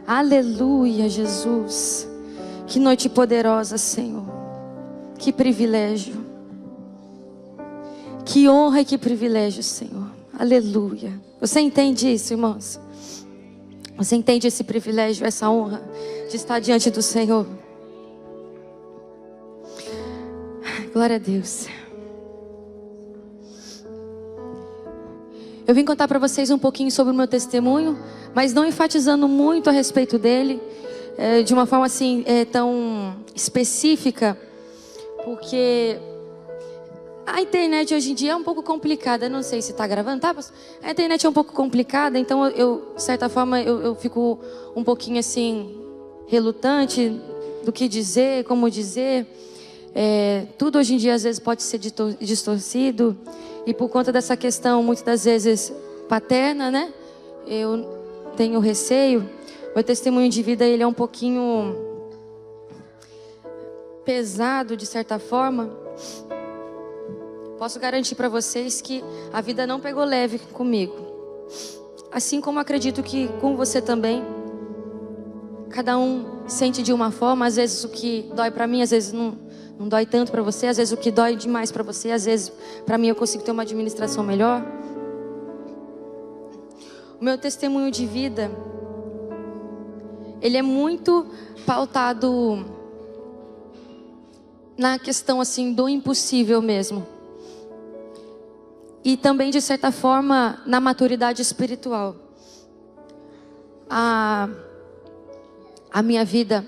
Aleluia, Jesus. Que noite poderosa, Senhor. Que privilégio. Que honra e que privilégio, Senhor. Aleluia. Você entende isso, irmãos? Você entende esse privilégio, essa honra de estar diante do Senhor? Glória a Deus. Eu vim contar para vocês um pouquinho sobre o meu testemunho, mas não enfatizando muito a respeito dele, de uma forma assim tão específica, porque a internet hoje em dia é um pouco complicada. Eu não sei se está gravando, tá? A internet é um pouco complicada, então de certa forma, eu fico um pouquinho assim, relutante do que dizer, como dizer. Tudo hoje em dia às vezes pode ser distorcido. E por conta dessa questão, muitas das vezes, paterna, né? Eu tenho receio. Meu testemunho de vida, ele é um pouquinho pesado, de certa forma. Posso garantir para vocês que a vida não pegou leve comigo. Assim como acredito que com você também. Cada um sente de uma forma. Às vezes o que dói para mim, às vezes não dói tanto para você. Às vezes o que dói demais para você, às vezes para mim eu consigo ter uma administração melhor. O meu testemunho de vida, ele é muito pautado na questão assim do impossível mesmo. E também de certa forma na maturidade espiritual. A minha vida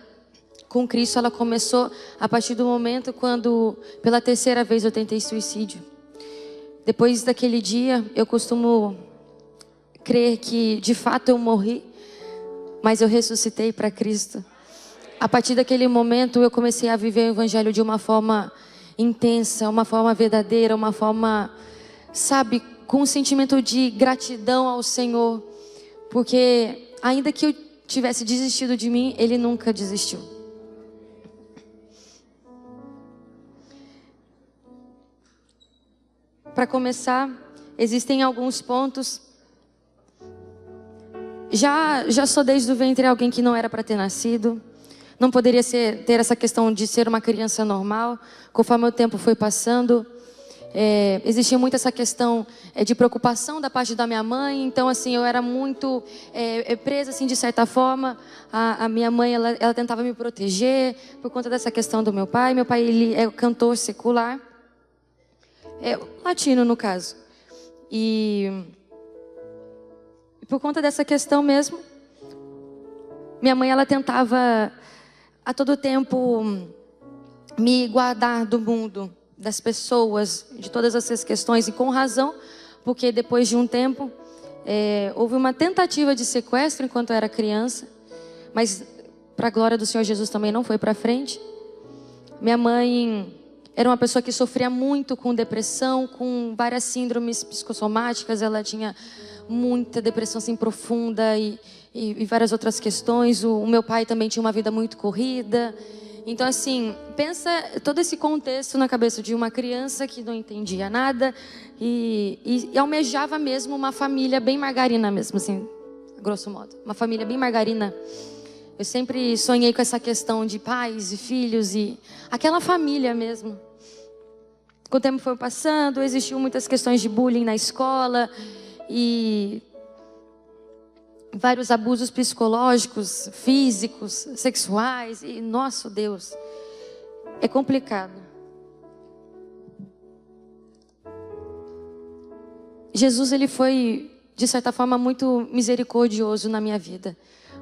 com Cristo, ela começou a partir do momento quando pela terceira vez eu tentei suicídio. Depois daquele dia, eu costumo crer que de fato eu morri, mas eu ressuscitei para Cristo. A partir daquele momento, eu comecei a viver o Evangelho de uma forma intensa, uma forma verdadeira, uma forma, sabe, com um sentimento de gratidão ao Senhor. Porque ainda que eu tivesse desistido de mim, Ele nunca desistiu. Para começar, existem alguns pontos. Já sou desde o ventre alguém que não era para ter nascido. Não poderia ter essa questão de ser uma criança normal. Conforme o tempo foi passando, existia muito essa questão de preocupação da parte da minha mãe. Então assim, eu era muito presa assim, de certa forma. A minha mãe, ela tentava me proteger por conta dessa questão do meu pai. Meu pai, ele é cantor secular. Latino no caso. E por conta dessa questão mesmo, minha mãe, ela tentava a todo tempo me guardar do mundo, das pessoas, de todas essas questões. E com razão, porque depois de um tempo houve uma tentativa de sequestro enquanto eu era criança, mas para a glória do Senhor Jesus também não foi para frente. Minha mãe era uma pessoa que sofria muito com depressão, com várias síndromes psicossomáticas. Ela tinha muita depressão assim, profunda e várias outras questões. O meu pai também tinha uma vida muito corrida. Então assim, pensa todo esse contexto na cabeça de uma criança que não entendia nada e almejava mesmo uma família bem margarina mesmo, assim, grosso modo. Uma família bem margarina. Eu sempre sonhei com essa questão de pais e filhos e aquela família mesmo. Com o tempo foi passando, existiam muitas questões de bullying na escola e vários abusos psicológicos, físicos, sexuais. E, nosso Deus, é complicado. Jesus, ele foi, de certa forma, muito misericordioso na minha vida.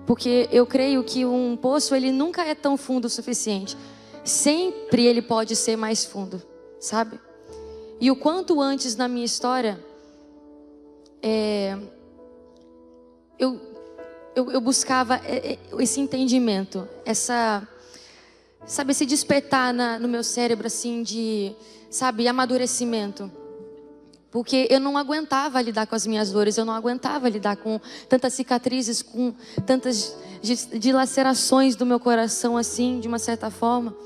Porque eu creio que um poço, ele nunca é tão fundo o suficiente. Sempre ele pode ser mais fundo, sabe? E o quanto antes na minha história, eu buscava esse entendimento, sabe, esse despertar no meu cérebro, assim, de, sabe, amadurecimento. Porque eu não aguentava lidar com as minhas dores, eu não aguentava lidar com tantas cicatrizes, com tantas dilacerações do meu coração, assim, de uma certa forma.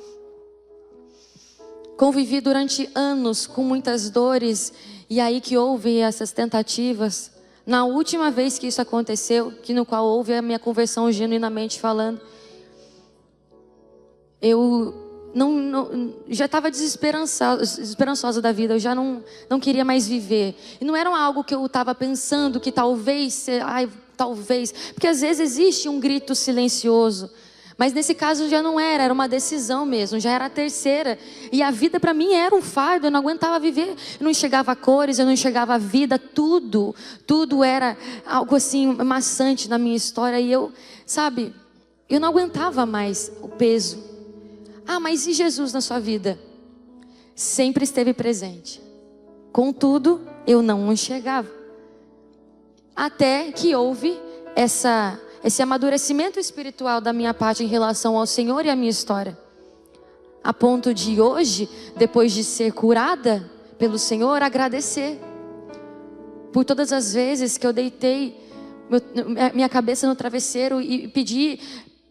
Convivi durante anos com muitas dores, e aí que houve essas tentativas Na última vez que isso aconteceu, que no qual houve a minha conversão genuinamente falando, eu já estava desesperançosa da vida, eu já não queria mais viver. E não era algo que eu estava pensando que talvez, talvez, porque às vezes existe um grito silencioso. Mas nesse caso já não era uma decisão mesmo, já era a terceira. E a vida para mim era um fardo, eu não aguentava viver. Eu não enxergava cores, eu não enxergava a vida, tudo era algo assim maçante na minha história. E eu não aguentava mais o peso. Mas e Jesus na sua vida? Sempre esteve presente. Contudo, eu não o enxergava. Até que houve esse amadurecimento espiritual da minha parte em relação ao Senhor e à minha história. A ponto de hoje, depois de ser curada pelo Senhor, agradecer. Por todas as vezes que eu deitei minha cabeça no travesseiro e pedi,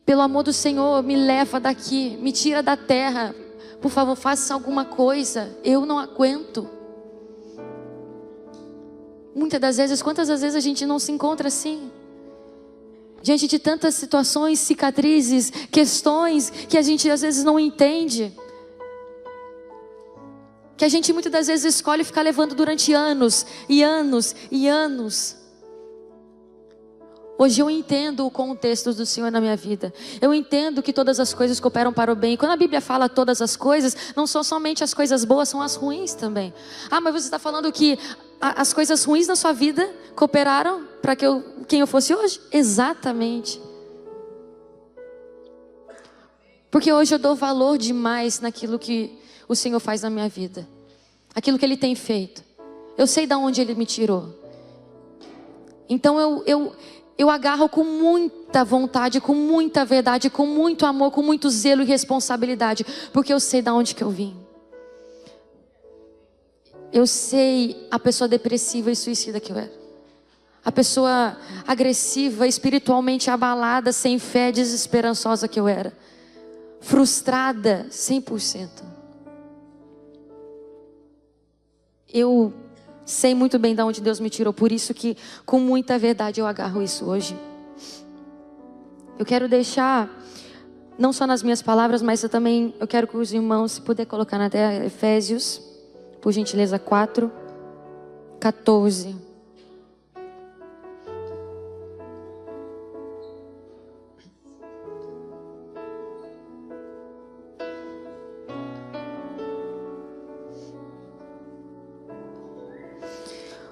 pelo amor do Senhor, me leva daqui, me tira da terra. Por favor, faça alguma coisa, eu não aguento. Muitas das vezes, quantas das vezes a gente não se encontra assim? Diante de tantas situações, cicatrizes, questões que a gente às vezes não entende. Que a gente muitas das vezes escolhe ficar levando durante anos e anos e anos. Hoje eu entendo o contexto do Senhor na minha vida. Eu entendo que todas as coisas cooperam para o bem. E quando a Bíblia fala todas as coisas, não são somente as coisas boas, são as ruins também. Mas você está falando que as coisas ruins na sua vida cooperaram para quem eu fosse hoje? Exatamente. Porque hoje eu dou valor demais naquilo que o Senhor faz na minha vida. Aquilo que Ele tem feito. Eu sei de onde Ele me tirou. Então eu agarro com muita vontade, com muita verdade, com muito amor, com muito zelo e responsabilidade. Porque eu sei de onde que eu vim. Eu sei a pessoa depressiva e suicida que eu era. A pessoa agressiva, espiritualmente abalada, sem fé, desesperançosa que eu era. Frustrada, 100%. Eu sei muito bem de onde Deus me tirou. Por isso que com muita verdade eu agarro isso hoje. Eu quero deixar, não só nas minhas palavras, mas eu quero que os irmãos, se puder colocar na tela, Efésios, por gentileza, 4:14.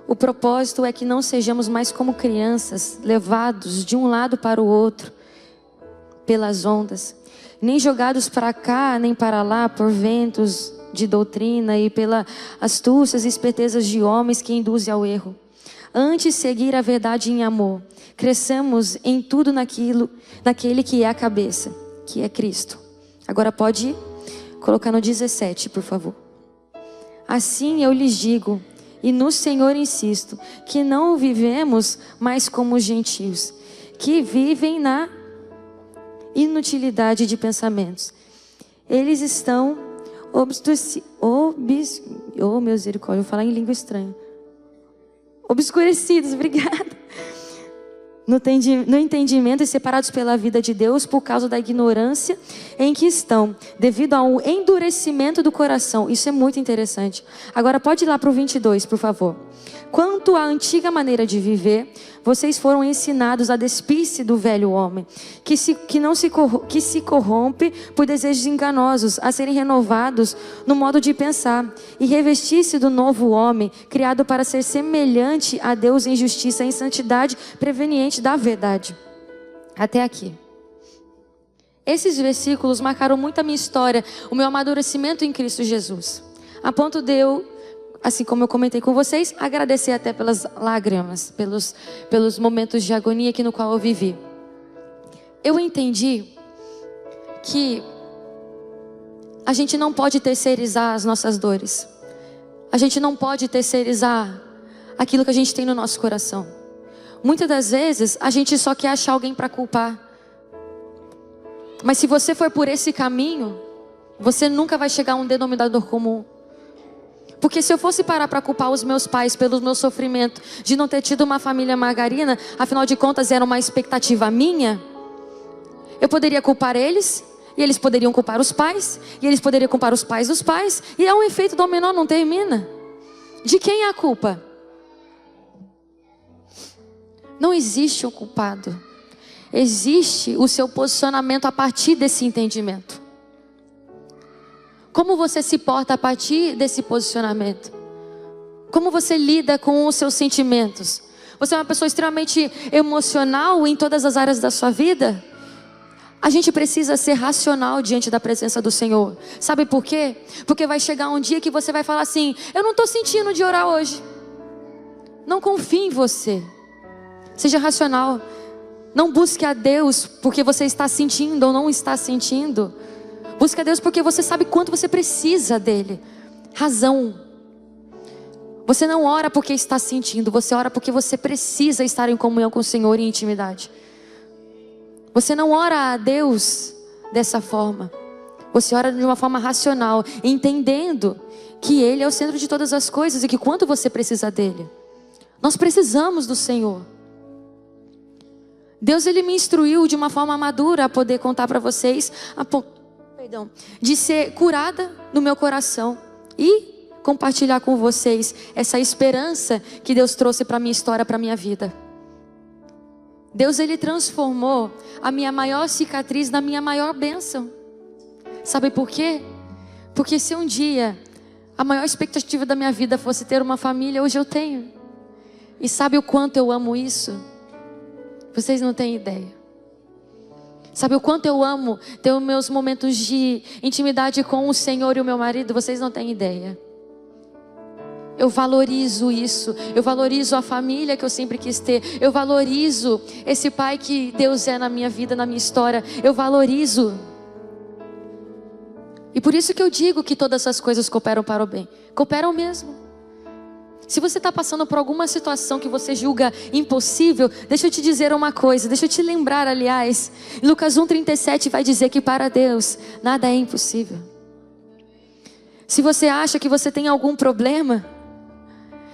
O propósito é que não sejamos mais como crianças, levados de um lado para o outro pelas ondas, nem jogados para cá nem para lá por ventos de doutrina e pelas astúcias e espertezas de homens que induzem ao erro. Antes, seguir a verdade em amor, cresçamos em tudo naquele que é a cabeça, que é Cristo. Agora pode colocar no 17, por favor. Assim eu lhes digo, e no Senhor insisto, que não vivemos mais como os gentios, que vivem na inutilidade de pensamentos. Eles estão misericórdia, vou falar em língua estranha. Obscurecidos, obrigada. No entendimento e separados pela vida de Deus por causa da ignorância em que estão, devido ao endurecimento do coração. Isso é muito interessante. Agora pode ir lá para o 22, por favor. Quanto à antiga maneira de viver, vocês foram ensinados a despir-se do velho homem, que se corrompe por desejos enganosos, a serem renovados no modo de pensar, e revestir-se do novo homem, criado para ser semelhante a Deus em justiça e em santidade, preveniente da verdade. Até aqui. Esses versículos marcaram muito a minha história, o meu amadurecimento em Cristo Jesus. A ponto de eu, assim como eu comentei com vocês, agradecer até pelas lágrimas, pelos momentos de agonia no qual eu vivi. Eu entendi que a gente não pode terceirizar as nossas dores. A gente não pode terceirizar aquilo que a gente tem no nosso coração. Muitas das vezes a gente só quer achar alguém para culpar. Mas se você for por esse caminho, você nunca vai chegar a um denominador comum. Porque se eu fosse parar para culpar os meus pais pelo meu sofrimento de não ter tido uma família margarina, afinal de contas era uma expectativa minha, eu poderia culpar eles, e eles poderiam culpar os pais, e eles poderiam culpar os pais dos pais, e é um efeito dominó, não termina. De quem é a culpa? Não existe o culpado. Existe o seu posicionamento a partir desse entendimento. Como você se porta a partir desse posicionamento? Como você lida com os seus sentimentos? Você é uma pessoa extremamente emocional em todas as áreas da sua vida? A gente precisa ser racional diante da presença do Senhor. Sabe por quê? Porque vai chegar um dia que você vai falar assim: eu não estou sentindo de orar hoje. Não confie em você. Seja racional. Não busque a Deus porque você está sentindo ou não está sentindo. Busque a Deus porque você sabe quanto você precisa dele. Razão. Você não ora porque está sentindo. Você ora porque você precisa estar em comunhão com o Senhor em intimidade. Você não ora a Deus dessa forma. Você ora de uma forma racional, entendendo que Ele é o centro de todas as coisas e que quanto você precisa dEle. Nós precisamos do Senhor. Deus, Ele me instruiu de uma forma madura a poder contar para vocês, de ser curada no meu coração e compartilhar com vocês essa esperança que Deus trouxe para a minha história, para a minha vida. Deus, Ele transformou a minha maior cicatriz na minha maior bênção. Sabe por quê? Porque se um dia a maior expectativa da minha vida fosse ter uma família, hoje eu tenho. E sabe o quanto eu amo isso? Vocês não têm ideia. Sabe o quanto eu amo ter os meus momentos de intimidade com o Senhor e o meu marido? Vocês não têm ideia. Eu valorizo isso. Eu valorizo a família que eu sempre quis ter. Eu valorizo esse pai que Deus é na minha vida, na minha história. Eu valorizo. E por isso que eu digo que todas essas coisas cooperam para o bem. Cooperam mesmo. Se você está passando por alguma situação que você julga impossível, deixa eu te dizer uma coisa. Deixa eu te lembrar, aliás. Lucas 1,37 vai dizer que para Deus nada é impossível. Se você acha que você tem algum problema,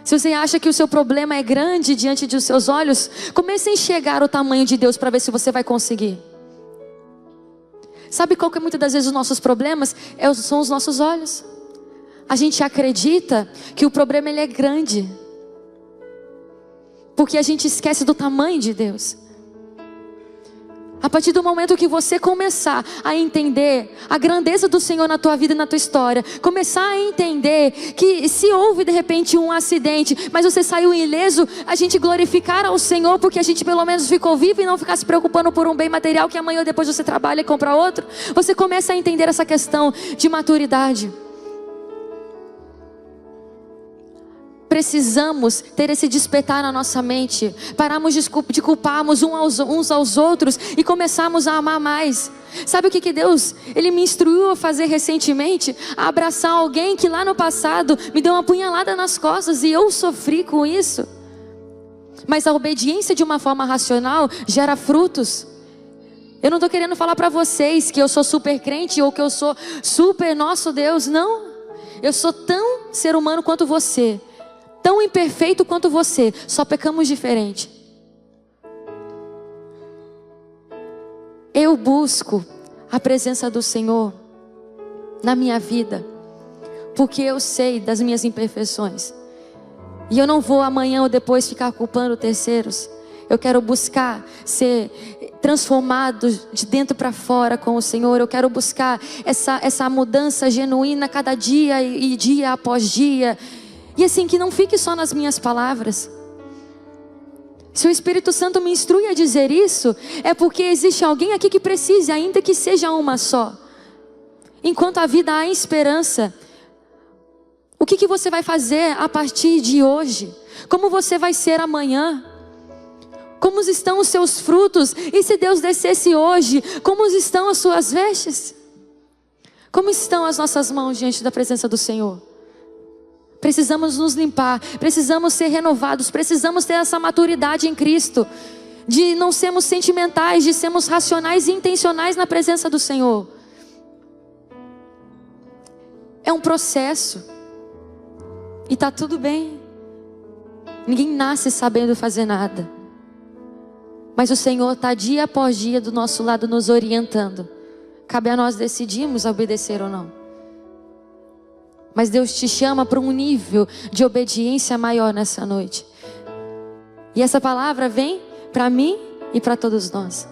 se você acha que o seu problema é grande diante dos seus olhos, comece a enxergar o tamanho de Deus para ver se você vai conseguir. Sabe qual que é muitas das vezes os nossos problemas? São os nossos olhos. A gente acredita que o problema ele é grande, porque a gente esquece do tamanho de Deus. A partir do momento que você começar a entender a grandeza do Senhor na tua vida e na tua história, começar a entender que se houve de repente um acidente, mas você saiu ileso, a gente glorificar ao Senhor porque a gente pelo menos ficou vivo e não ficar se preocupando por um bem material que amanhã ou depois você trabalha e compra outro. Você começa a entender essa questão de maturidade. Precisamos ter esse despertar na nossa mente. Pararmos de culparmos uns aos outros e começarmos a amar mais. Sabe o que Deus, Ele me instruiu a fazer recentemente? A abraçar alguém que lá no passado me deu uma punhalada nas costas e eu sofri com isso. Mas a obediência de uma forma racional gera frutos. Eu não estou querendo falar para vocês que eu sou super crente ou que eu sou super nosso Deus. Não. Eu sou tão ser humano quanto você. Tão imperfeito quanto você, só pecamos diferente. Eu busco a presença do Senhor na minha vida, porque eu sei das minhas imperfeições. E eu não vou amanhã ou depois ficar culpando terceiros. Eu quero buscar ser transformado de dentro para fora com o Senhor. Eu quero buscar essa mudança genuína cada dia e dia após dia. E assim, que não fique só nas minhas palavras. Se o Espírito Santo me instrui a dizer isso, é porque existe alguém aqui que precise, ainda que seja uma só. Enquanto a vida há esperança, o que você vai fazer a partir de hoje? Como você vai ser amanhã? Como estão os seus frutos? E se Deus descesse hoje, como estão as suas vestes? Como estão as nossas mãos diante da presença do Senhor? Precisamos nos limpar, precisamos ser renovados, precisamos ter essa maturidade em Cristo, de não sermos sentimentais, de sermos racionais e intencionais na presença do Senhor. É um processo. E tá tudo bem. Ninguém nasce sabendo fazer nada. Mas o Senhor está dia após dia do nosso lado nos orientando. Cabe a nós decidirmos obedecer ou não. Mas Deus te chama para um nível de obediência maior nessa noite. E essa palavra vem para mim e para todos nós.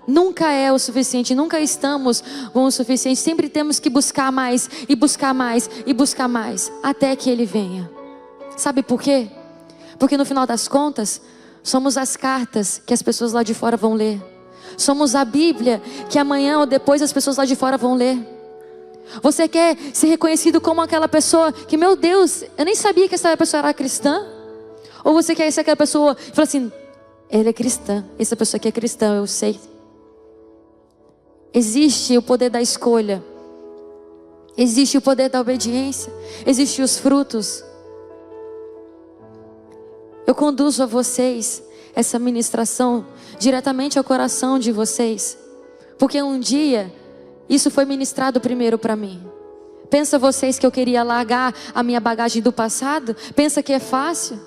Nunca é o suficiente, nunca estamos com o suficiente. Sempre temos que buscar mais, e buscar mais, e buscar mais, até que Ele venha. Sabe por quê? Porque no final das contas, somos as cartas que as pessoas lá de fora vão ler. Somos a Bíblia que amanhã ou depois as pessoas lá de fora vão ler. Você quer ser reconhecido como aquela pessoa que, meu Deus, eu nem sabia que essa pessoa era cristã? Ou você quer ser aquela pessoa e fala assim, ela é cristã, essa pessoa aqui é cristã, eu sei. Existe o poder da escolha. Existe o poder da obediência. Existem os frutos. Eu conduzo a vocês essa ministração diretamente ao coração de vocês. Porque um dia, isso foi ministrado primeiro para mim. Pensa vocês que eu queria largar a minha bagagem do passado? Pensa que é fácil?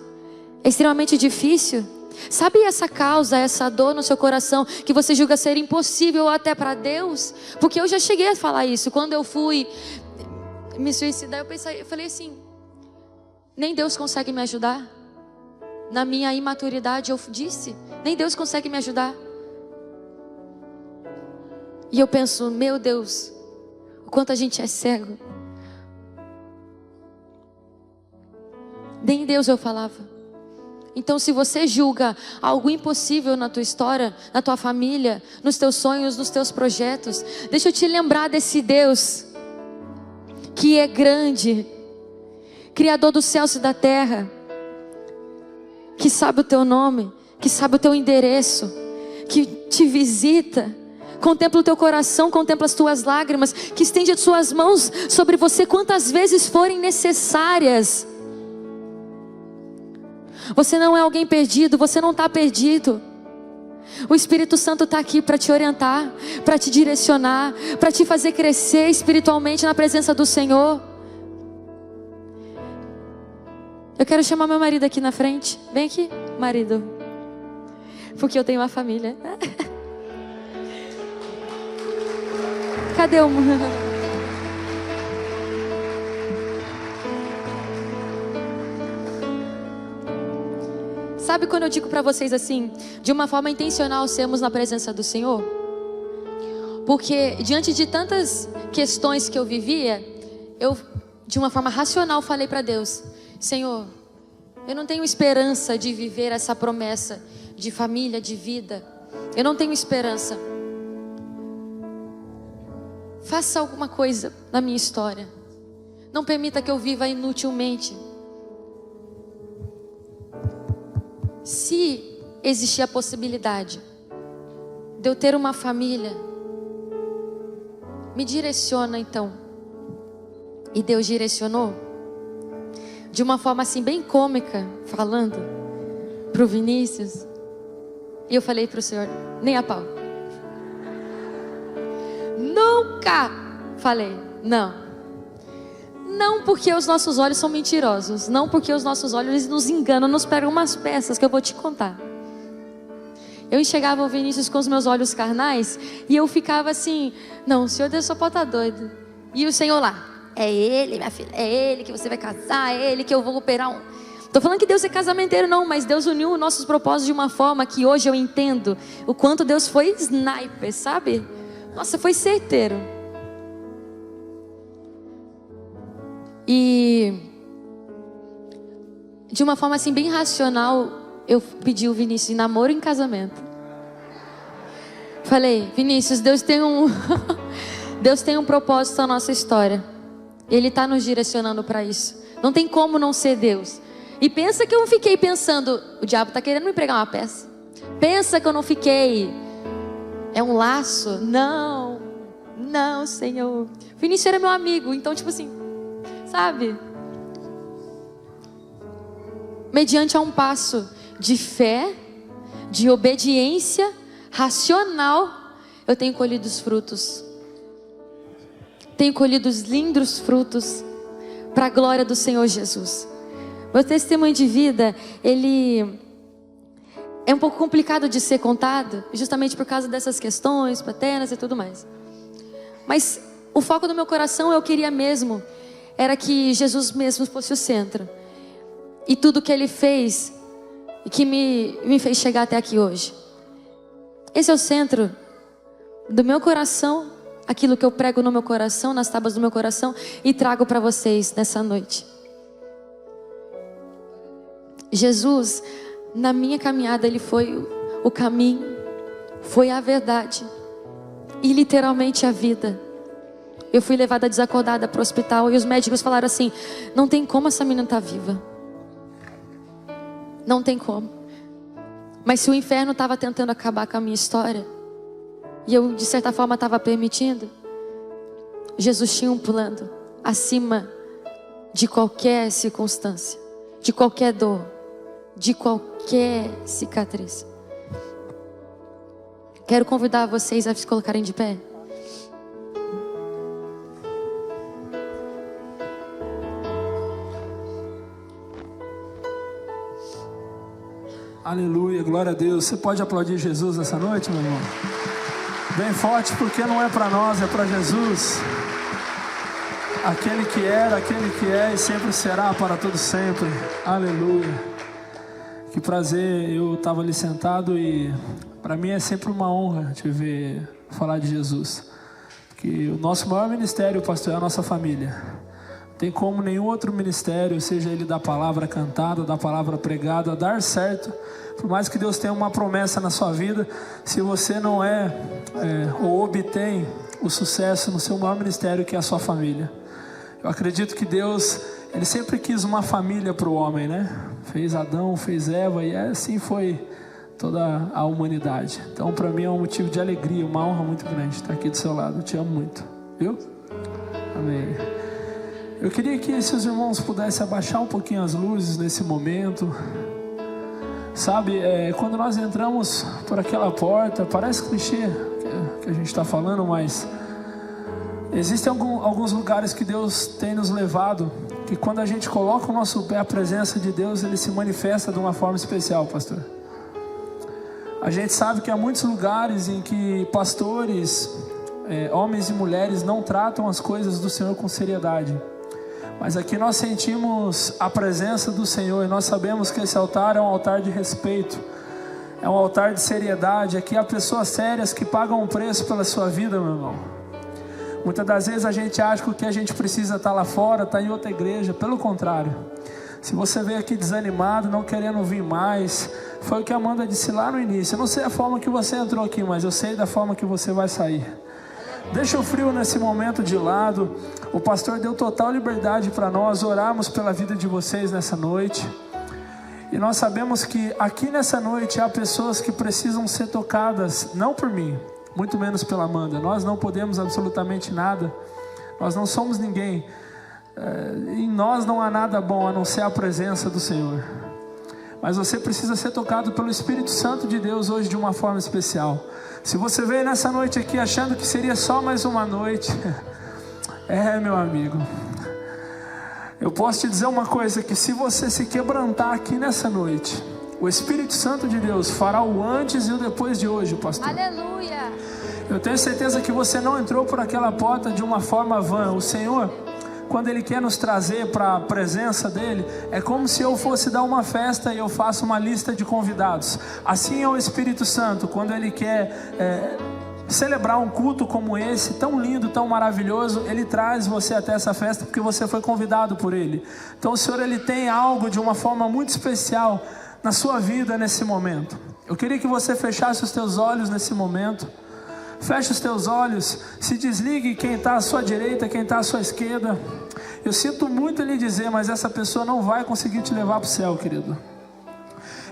É extremamente difícil. Sabe essa causa, essa dor no seu coração que você julga ser impossível até para Deus? Porque eu já cheguei a falar isso. Quando eu fui me suicidar, eu falei assim, nem Deus consegue me ajudar. Na minha imaturidade eu disse, nem Deus consegue me ajudar. E eu penso, meu Deus, o quanto a gente é cego. Nem Deus eu falava. Então se você julga algo impossível na tua história, na tua família, nos teus sonhos, nos teus projetos, deixa eu te lembrar desse Deus que é grande, Criador dos céus e da terra, que sabe o teu nome, que sabe o teu endereço, que te visita, contempla o teu coração, contempla as tuas lágrimas, que estende as suas mãos sobre você quantas vezes forem necessárias. Você não é alguém perdido, você não está perdido. O Espírito Santo está aqui para te orientar, para te direcionar, para te fazer crescer espiritualmente na presença do Senhor. Eu quero chamar meu marido aqui na frente. Vem aqui, marido. Porque eu tenho uma família. Cadê o... Sabe quando eu digo para vocês assim, de uma forma intencional sermos na presença do Senhor? Porque diante de tantas questões que eu vivia, eu de uma forma racional falei para Deus, Senhor, eu não tenho esperança de viver essa promessa de família, de vida. Eu não tenho esperança. Faça alguma coisa na minha história. Não permita que eu viva inutilmente. Se existir a possibilidade de eu ter uma família, me direciona então. E Deus direcionou de uma forma assim bem cômica, falando para o Vinícius. E eu falei para o Senhor, nem a pau. Nunca falei, não. Não porque os nossos olhos são mentirosos. Não porque os nossos olhos nos enganam, nos pegam umas peças que eu vou te contar. Eu enxergava o Vinícius com os meus olhos carnais e eu ficava assim, não, o Senhor Deus só pode estar doido. E o Senhor lá, é Ele, minha filha, é Ele que você vai casar, é Ele que eu vou operar um... Estou falando que Deus é casamenteiro não, mas Deus uniu os nossos propósitos de uma forma que hoje eu entendo o quanto Deus foi sniper, sabe? Nossa, foi certeiro. E de uma forma assim bem racional, eu pedi o Vinícius em namoro e em casamento. Falei, Vinícius, Deus tem Deus tem um propósito na nossa história. Ele está nos direcionando para isso. Não tem como não ser Deus. E pensa que eu não fiquei pensando, o diabo está querendo me pregar uma peça. Pensa que eu não fiquei, é um laço? Não, não, Senhor. Vinícius era meu amigo, então tipo assim, sabe? Mediante a um passo de fé, de obediência racional, eu tenho colhido os frutos. Tenho colhido os lindos frutos. para a glória do Senhor Jesus. Meu testemunho de vida, ele é um pouco complicado de ser contado, justamente por causa dessas questões paternas e tudo mais. Mas o foco do meu coração, eu queria mesmo, era que Jesus mesmo fosse o centro. E tudo que Ele fez, e que me fez chegar até aqui hoje. Esse é o centro do meu coração, aquilo que eu prego no meu coração, nas tábuas do meu coração, e trago para vocês nessa noite. Jesus, na minha caminhada, Ele foi o caminho, foi a verdade e literalmente a vida. Eu fui levada desacordada para o hospital e os médicos falaram assim: não tem como essa menina estar viva. Não tem como. Mas se o inferno estava tentando acabar com a minha história, e eu de certa forma estava permitindo, Jesus tinha um plano acima de qualquer circunstância, de qualquer dor, de qualquer cicatriz. Quero convidar vocês a se colocarem de pé. Aleluia, glória a Deus. Você pode aplaudir Jesus essa noite, meu irmão? Bem forte, porque não é para nós, é para Jesus. Aquele que era, aquele que é e sempre será para todo sempre. Aleluia. Que prazer, eu estava ali sentado e para mim é sempre uma honra te ver falar de Jesus. Porque o nosso maior ministério, pastor, é a nossa família. Não tem como nenhum outro ministério, seja ele da palavra cantada, da palavra pregada, dar certo. Por mais que Deus tenha uma promessa na sua vida, se você não ou obtém o sucesso no seu maior ministério, que é a sua família. Eu acredito que Deus, Ele sempre quis uma família para o homem, né? Fez Adão, fez Eva e assim foi toda a humanidade. Então para mim é um motivo de alegria, uma honra muito grande estar aqui do seu lado. Eu te amo muito, viu? Amém. Eu queria que esses irmãos pudessem abaixar um pouquinho as luzes nesse momento. Sabe, quando nós entramos por aquela porta, parece clichê que a gente está falando, mas existem alguns lugares que Deus tem nos levado, que quando a gente coloca o nosso pé à presença de Deus, Ele se manifesta de uma forma especial, pastor. A gente sabe que há muitos lugares em que pastores, homens e mulheres não tratam as coisas do Senhor com seriedade. Mas aqui nós sentimos a presença do Senhor e nós sabemos que esse altar é um altar de respeito, é um altar de seriedade. Aqui há pessoas sérias que pagam um preço pela sua vida, meu irmão. Muitas das vezes a gente acha que o que a gente precisa está lá fora, está em outra igreja. Pelo contrário, se você veio aqui desanimado, não querendo vir mais, foi o que a Amanda disse lá no início. Eu não sei a forma que você entrou aqui, mas eu sei da forma que você vai sair. Deixa o frio nesse momento de lado. O pastor deu total liberdade para nós orarmos pela vida de vocês nessa noite. E nós sabemos que aqui nessa noite há pessoas que precisam ser tocadas, não por mim, muito menos pela Amanda. Nós não podemos absolutamente nada. Nós não somos ninguém. Em nós não há nada bom a não ser a presença do Senhor. Mas você precisa ser tocado pelo Espírito Santo de Deus hoje de uma forma especial. Se você veio nessa noite aqui achando que seria só mais uma noite, meu amigo, eu posso te dizer uma coisa, que se você se quebrantar aqui nessa noite, o Espírito Santo de Deus fará o antes e o depois de hoje, pastor. Aleluia! Eu tenho certeza que você não entrou por aquela porta de uma forma vã. O Senhor, quando Ele quer nos trazer para a presença dEle, é como se eu fosse dar uma festa e eu faço uma lista de convidados. Assim é o Espírito Santo, quando Ele quer celebrar um culto como esse, tão lindo, tão maravilhoso, Ele traz você até essa festa porque você foi convidado por Ele. Então o Senhor, Ele tem algo de uma forma muito especial na sua vida nesse momento. Eu queria que você fechasse os teus olhos nesse momento. Feche os teus olhos, se desligue quem está à sua direita, quem está à sua esquerda. Eu sinto muito lhe dizer, mas essa pessoa não vai conseguir te levar para o céu, querido.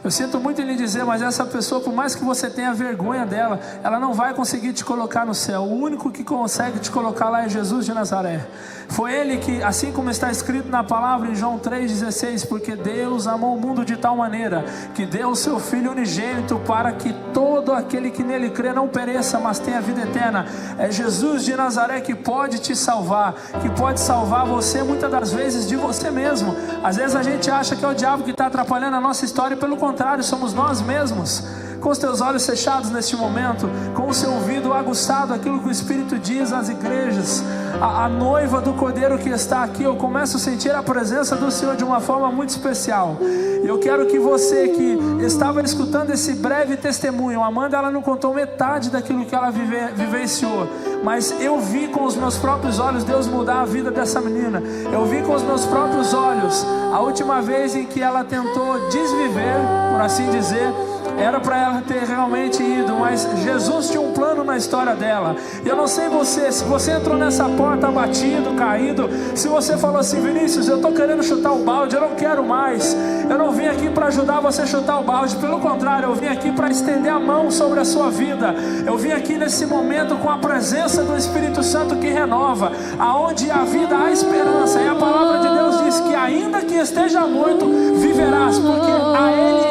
Eu sinto muito em lhe dizer, mas essa pessoa, por mais que você tenha vergonha dela, ela não vai conseguir te colocar no céu. O único que consegue te colocar lá é Jesus de Nazaré. Foi Ele que, assim como está escrito na palavra em João 3,16, porque Deus amou o mundo de tal maneira que deu o seu Filho unigênito para que todo aquele que nele crê não pereça, mas tenha vida eterna. É Jesus de Nazaré que pode te salvar, que pode salvar você muitas das vezes de você mesmo. Às vezes a gente acha que é o diabo que está atrapalhando a nossa história, e pelo contrário, somos nós mesmos. Com os teus olhos fechados neste momento, com o seu ouvido aguçado aquilo que o Espírito diz às igrejas, a noiva do Cordeiro que está aqui, eu começo a sentir a presença do Senhor de uma forma muito especial. Eu quero que você que estava escutando esse breve testemunho, a Amanda, ela não contou metade daquilo que ela vivenciou, mas eu vi com os meus próprios olhos Deus mudar a vida dessa menina. Eu vi com os meus próprios olhos a última vez em que ela tentou desviver, por assim dizer. Era para ela ter realmente ido, mas Jesus tinha um plano na história dela. E eu não sei você, se você entrou nessa porta abatido, caído, se você falou assim: Vinícius, eu estou querendo chutar o balde, eu não quero mais. Eu não vim aqui para ajudar você a chutar o balde, pelo contrário, eu vim aqui para estender a mão sobre a sua vida. Eu vim aqui nesse momento com a presença do Espírito Santo que renova. Aonde há vida, há esperança. E a palavra de Deus diz que ainda que esteja morto, viverás, porque a Ele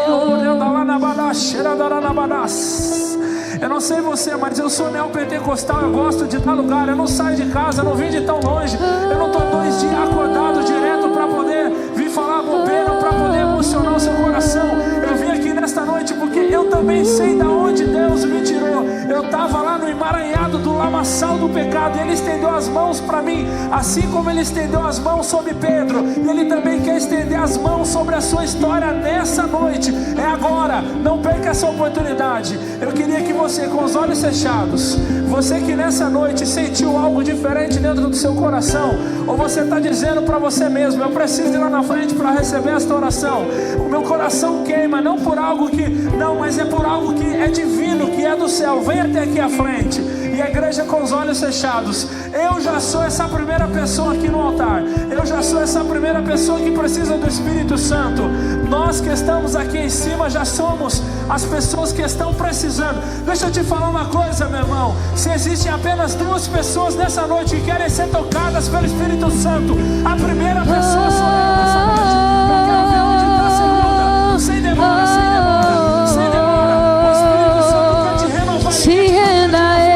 eu não sei você, mas eu sou neopentecostal, eu gosto de tal lugar, eu não saio de casa, eu não vim de tão longe, eu não estou 2 dias acordado direto para poder vir falar bobeira, para poder emocionar o seu coração. Eu vim aqui nesta noite porque eu também sei de onde Deus me tirou. Eu estava lá no emaranhado do lamaçal do pecado, e Ele estendeu as mãos para mim, assim como Ele estendeu as mãos sobre Pedro, e Ele também quer estender as mãos sobre a sua história nessa noite. É agora, não perca essa oportunidade. Eu queria que você, com os olhos fechados, você que nessa noite sentiu algo diferente dentro do seu coração, ou você está dizendo para você mesmo: eu preciso ir lá na frente para receber esta oração, o meu coração queima, não por algo que, não, mas é por algo que é divino, que é do céu. Vem até aqui à frente. E a igreja com os olhos fechados. Eu já sou essa primeira pessoa aqui no altar. Eu já sou essa primeira pessoa que precisa do Espírito Santo. Nós que estamos aqui em cima já somos as pessoas que estão precisando. Deixa eu te falar uma coisa, meu irmão. Se existem apenas 2 pessoas nessa noite que querem ser tocadas pelo Espírito Santo, a primeira pessoa sou eu nessa noite. Eu quero ver onde está a segunda. Sem demora, sem demora, sem demora. O Espírito Santo quer te renovar. Se renda a Ele.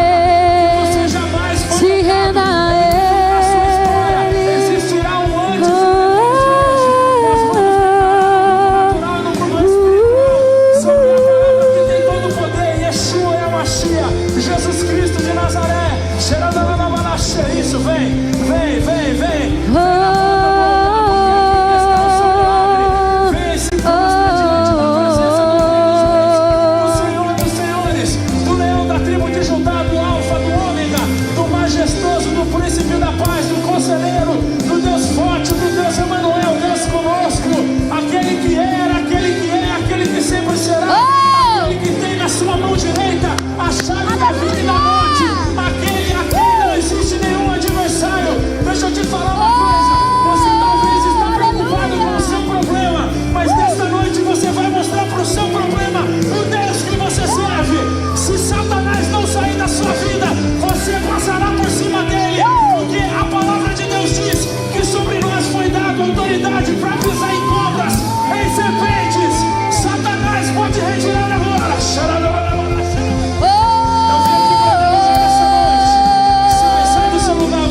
Isso, vem, vem, vem, vem. Vem se prostra diante da presença do Senhor dos Senhores, do leão da tribo de Judá, do alfa, do ômega, do majestoso, do príncipe da paz, do conselheiro, do Deus forte, do Deus Emanuel, Deus conosco, aquele que era, aquele que é, aquele que sempre será, aquele que tem na sua mão direita a chave da vida e da morte, aquele não existe nenhum adversário. Deixa eu te falar uma coisa. Você talvez está preocupado com o seu problema, mas nesta noite você vai mostrar para o seu problema o Deus que você serve. Se Satanás não sair da sua vida, você passará por cima dele, porque a palavra de Deus diz que sobre nós foi dada autoridade para pisar em cobras, em serpentes. Satanás pode retirar agora.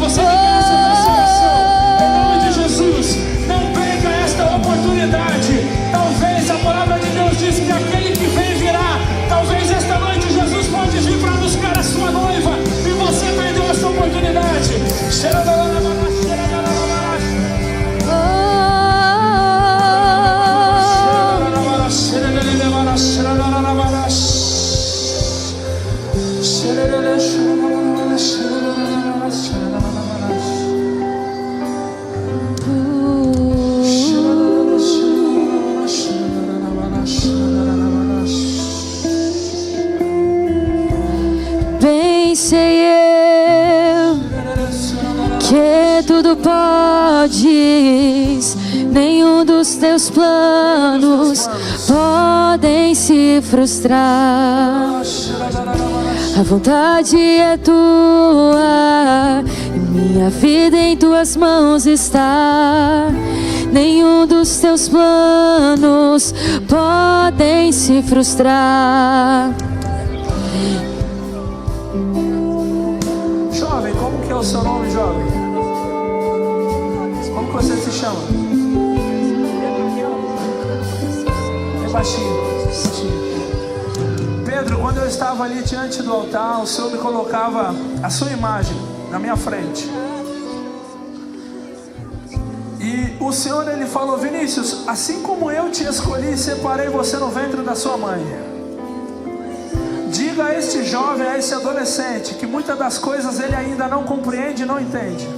Você que quer receber essa oração, em nome de Jesus, não perca esta oportunidade. Talvez a palavra de Deus diz que aquele que vem virá. Talvez esta noite Jesus pode vir para buscar a sua noiva e você perdeu essa oportunidade. Bem sei eu que tudo podes, nenhum dos teus planos podem se frustrar. A vontade é tua e minha vida em tuas mãos está. Nenhum dos teus planos podem se frustrar. Jovem, como que é o seu nome, jovem? Como que você se chama? É baixinho. Pedro, quando eu estava ali diante do altar, o Senhor me colocava a sua imagem na minha frente. E o Senhor, Ele falou: Vinícius, assim como eu te escolhi e separei você no ventre da sua mãe, diga a este jovem, a esse adolescente, que muitas das coisas ele ainda não compreende e não entende,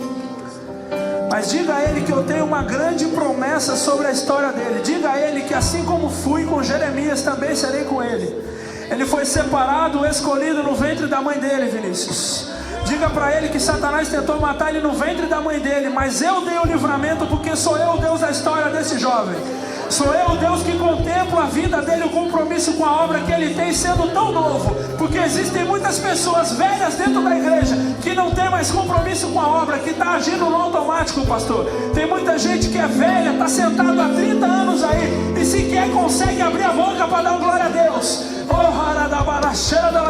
mas diga a ele que eu tenho uma grande promessa sobre a história dele. Diga a ele que assim como fui com Jeremias, também serei com ele. Ele foi separado, escolhido no ventre da mãe dele, Vinícius. Diga para ele que Satanás tentou matar ele no ventre da mãe dele, mas eu dei o livramento, porque sou eu o Deus da história desse jovem. Sou eu o Deus que contempla a vida dele, o compromisso com a obra que ele tem, sendo tão novo. Porque existem muitas pessoas velhas dentro da igreja que não tem mais compromisso com a obra, que está agindo no automático, pastor. Tem muita gente que é velha, está sentado há 30 anos aí e sequer consegue abrir a boca para dar glória a Deus.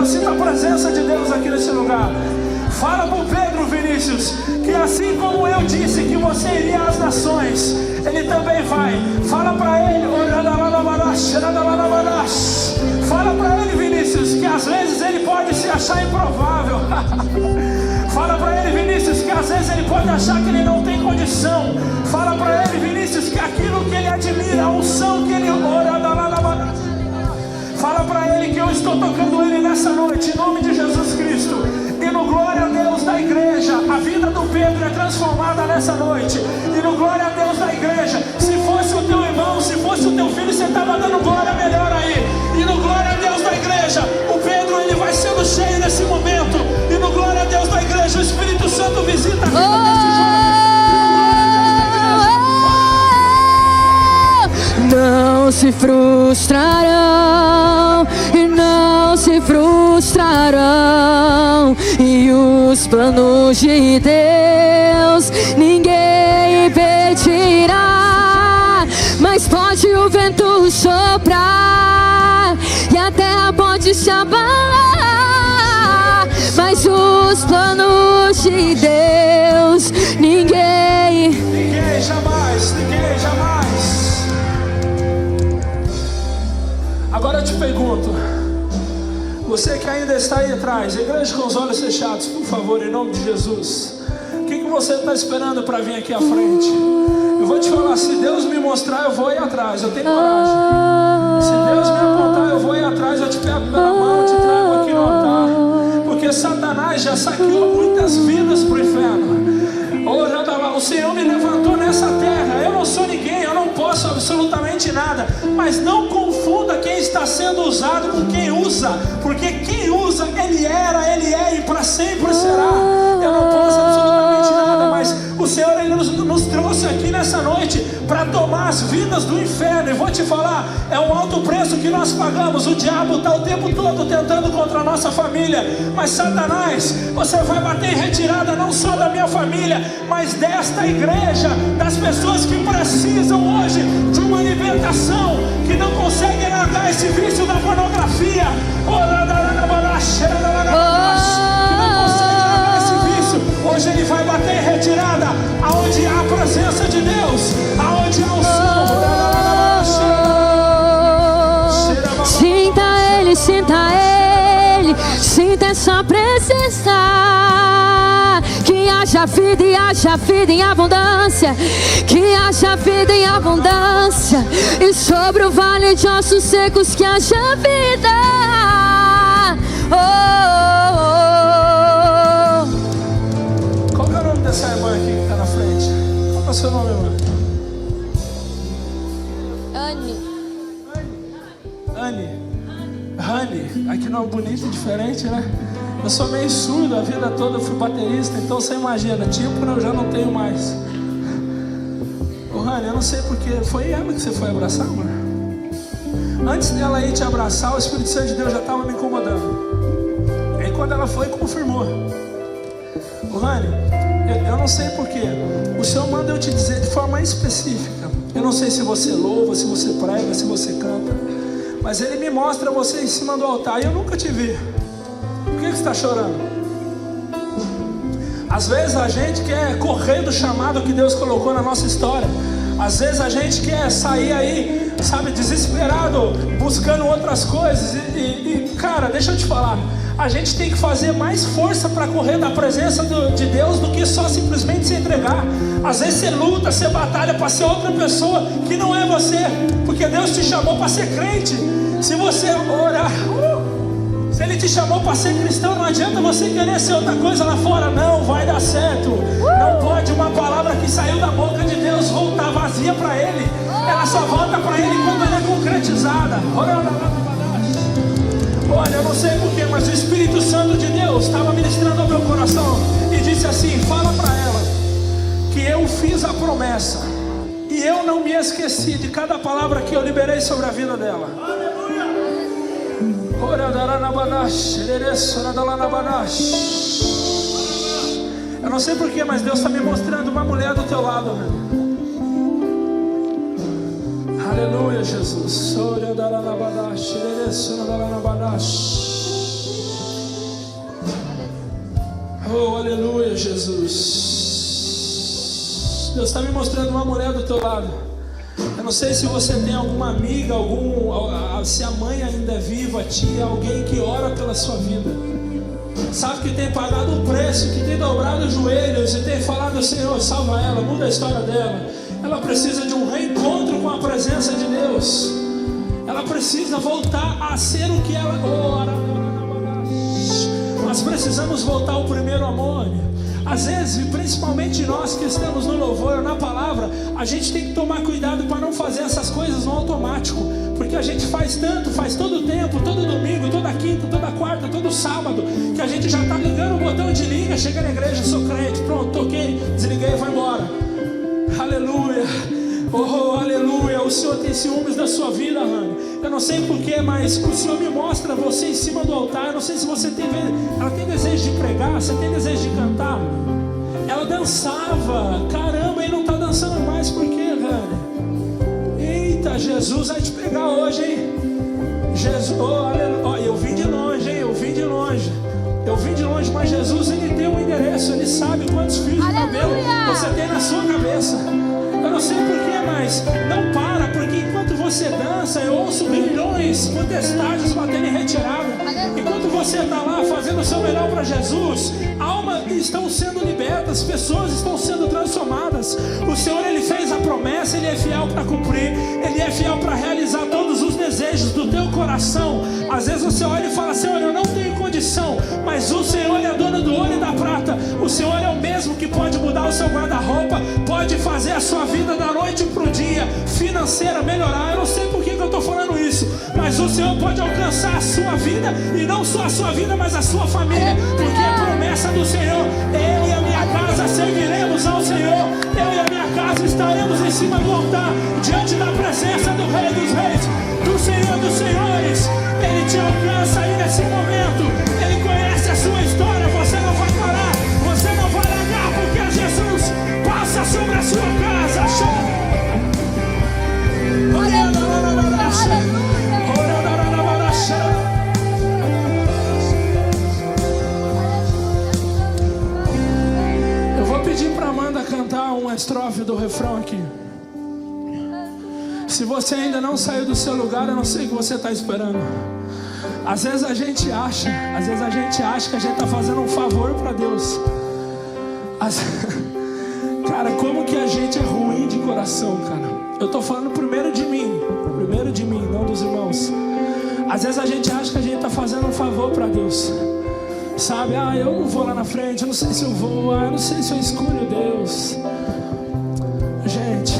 Sinta a presença de Deus aqui nesse lugar. Fala para o Pedro, Vinícius, que assim como eu disse que você iria às nações, ele também vai. Fala para ele, fala para ele, Vinícius, que às vezes ele pode se achar improvável. Fala para ele, Vinícius, que às vezes ele pode achar que ele não tem condição. Fala para ele, Vinícius, que aquilo que ele admira, a unção que ele ora, fala para ele que eu estou tocando ele nessa noite, em nome de Jesus Cristo. E no glória a Deus da igreja, a vida do Pedro é transformada nessa noite. E no glória a Deus da igreja, se fosse o teu irmão, se fosse o teu filho, você estava dando glória melhor aí. E no glória a Deus da igreja, o Pedro ele vai sendo cheio nesse momento. E no glória a Deus da igreja, o Espírito Santo visita a vida desse jovem. Não se frustrarão e não se frustrarão, e os planos de Deus ninguém impedirá. Mas pode o vento soprar e a terra pode se abalar, mas os planos de Deus ninguém jamais. Agora eu te pergunto, você que ainda está aí atrás, igreja com os olhos fechados, por favor, em nome de Jesus, o que você está esperando para vir aqui à frente? Eu vou te falar, se Deus me mostrar, eu vou ir atrás, eu tenho coragem. Se Deus me apontar, eu vou ir atrás, eu te pego pela mão, eu te trago aqui no altar, porque Satanás já saqueou muitas vidas para o inferno. O Senhor me levantou nessa terra, eu não sou ninguém, eu não posso absolutamente nada, mas não confunda quem está sendo usado com quem usa, porque quem usa, ele era, ele é e para sempre será. Eu não posso absolutamente nada, mas o Senhor ele nos trouxe aqui nessa noite para tomar as vidas do inferno. E vou te falar, é um alto preço que nós pagamos. O diabo está o tempo todo tentando contra a nossa família, mas Satanás, você vai bater em retirada não só da minha família, mas desta igreja, das pessoas que precisam hoje de uma libertação, que não conseguem largar esse vício da pornografia, que não conseguem largar esse vício. Hoje ele vai bater em retirada aonde há a presença de Deus, aonde há o som. Sinta ele, sinta essa presença. Que haja vida e haja vida em abundância, que haja vida em abundância, e sobre o vale de ossos secos que haja vida. Qual é o nome dessa irmã aqui que está na frente? Qual é o seu nome, irmã? Anne, aqui nome bonito e diferente, né? Eu sou meio surdo, a vida toda eu fui baterista, então você imagina, tímpano eu já não tenho mais. Rani, eu não sei porque. Foi ela que você foi abraçar, amor? Antes dela ir te abraçar, o Espírito Santo de Deus já estava me incomodando. E aí quando ela foi, confirmou. Rani, eu não sei porquê. O Senhor manda eu te dizer de forma específica. Eu não sei se você louva, se você prega, se você canta, mas Ele me mostra você em cima do altar e eu nunca te vi. Por que você está chorando? Às vezes a gente quer correr do chamado que Deus colocou na nossa história. Às vezes a gente quer sair aí, sabe, desesperado, buscando outras coisas. E cara, deixa eu te falar, a gente tem que fazer mais força para correr da presença de Deus do que só simplesmente se entregar. Às vezes você luta, você batalha para ser outra pessoa que não é você, porque Deus te chamou para ser crente. Se você orar, se Ele te chamou para ser cristão, não adianta você querer ser outra coisa lá fora. Não vai dar certo. Não pode uma palavra que saiu da boca de Deus voltar vazia para Ele. Ela só volta para Ele quando ela é concretizada. Olha, eu não sei porquê, mas o Espírito Santo de Deus estava ministrando ao meu coração e disse assim: fala para ela que eu fiz a promessa e eu não me esqueci de cada palavra que eu liberei sobre a vida dela. Eu não sei porquê, mas Deus está me mostrando uma mulher do teu lado, né? Aleluia, Jesus. Oh, aleluia, Jesus. Deus está me mostrando uma mulher do teu lado. Eu não sei se você tem alguma amiga, se a mãe ainda é viva, a tia, alguém que ora pela sua vida. Sabe que tem pagado o preço, que tem dobrado os joelhos e tem falado: Senhor, salva ela, muda a história dela. Ela precisa de um reencontro com a presença de Deus. Ela precisa voltar a ser o que ela ora. Nós precisamos voltar ao primeiro amor. Às vezes, principalmente nós que estamos no louvor, na palavra, a gente tem que tomar cuidado para não fazer essas coisas no automático, porque a gente faz tanto, faz todo tempo, todo domingo, toda quinta, toda quarta, todo sábado, que a gente já está ligando o botão de liga, chega na igreja, sou crente, pronto, toquei, desliguei e vai embora. Aleluia, oh aleluia. O Senhor tem ciúmes da sua vida, Rani. Eu não sei porquê, mas o Senhor me mostra você em cima do altar. Eu não sei se você tem, ela tem desejo de pregar, você tem desejo de cantar. Ela dançava, caramba, e não está dançando mais, por quê, Rani? Eita, Jesus vai te pegar hoje, hein? Jesus, oh, aleluia. Eu vim de longe, hein? Eu vim de longe, mas Jesus, Ele tem um endereço, Ele sabe quantos fios de cabelo você tem na sua cabeça. Eu não sei porquê, mas não para, porque enquanto você dança, eu ouço milhões, potestades batendo em retirada. Enquanto você está lá fazendo o seu melhor para Jesus, almas estão sendo libertas, pessoas estão sendo transformadas. O Senhor, Ele fez a promessa, Ele é fiel para cumprir, Ele é fiel para realizar todos os desejos do teu coração. Às vezes você olha e fala: Senhor, eu não tenho condição, mas o Senhor é dono do ouro e da prata. O Senhor é o mesmo que pode mudar o seu guarda-roupa, pode fazer a sua vida da noite para o dia financeira melhorar. Eu não sei por que eu estou falando isso, mas o Senhor pode alcançar a sua vida, e não só a sua vida, mas a sua família, porque a promessa do Senhor: eu e a minha casa serviremos ao Senhor, eu e a minha casa estaremos em cima do altar, diante da presença do Rei dos Reis, do Senhor dos Senhores. Ele te alcança aí nesse momento, Ele conhece a sua história. Você não vai parar, você não vai largar, porque Jesus passa sobre a sua casa. Eu vou pedir para Amanda cantar uma estrofe do refrão aqui. Se você ainda não saiu do seu lugar, eu não sei o que você está esperando. Às vezes a gente acha que a gente está fazendo um favor para Deus. Cara, como que a gente é ruim de coração, cara. Eu estou falando primeiro de mim, não dos irmãos. Às vezes a gente acha que a gente está fazendo um favor para Deus. Sabe, eu não vou lá na frente, eu não sei se eu vou, eu não sei se eu escolho Deus. Gente,